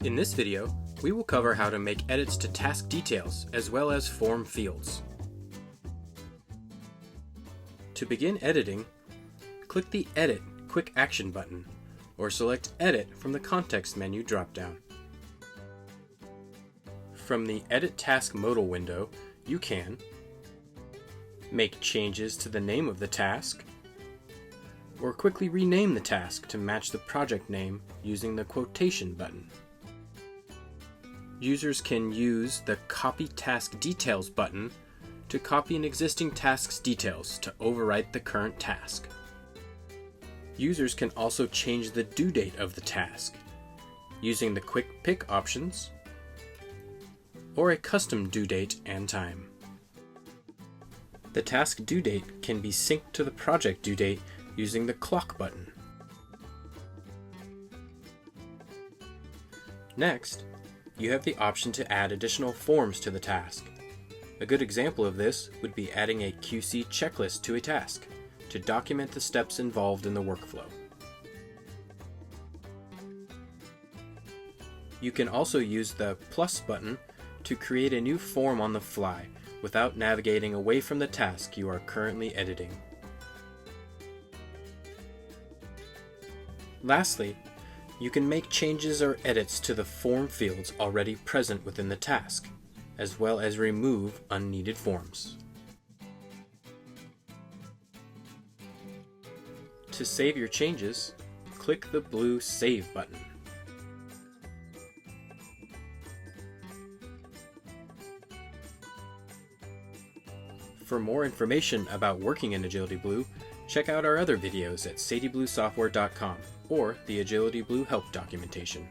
In this video, we will cover how to make edits to task details as well as form fields. To begin editing, click the Edit Quick Action button or select Edit from the Context menu dropdown. From the Edit Task Modal window, you can make changes to the name of the task, or quickly rename the task to match the project name using the quotation button. Users can use the Copy Task Details button to copy an existing task's details to overwrite the current task. Users can also change the due date of the task using the Quick Pick options or a custom due date and time. The task due date can be synced to the project due date using the Clock button. Next, you have the option to add additional forms to the task. A good example of this would be adding a QC checklist to a task to document the steps involved in the workflow. You can also use the plus button to create a new form on the fly without navigating away from the task you are currently editing. Lastly, you can make changes or edits to the form fields already present within the task, as well as remove unneeded forms. To save your changes, click the blue Save button. For more information about working in Agility Blue, check out our other videos at sadiebluesoftware.com or the Agility Blue help documentation.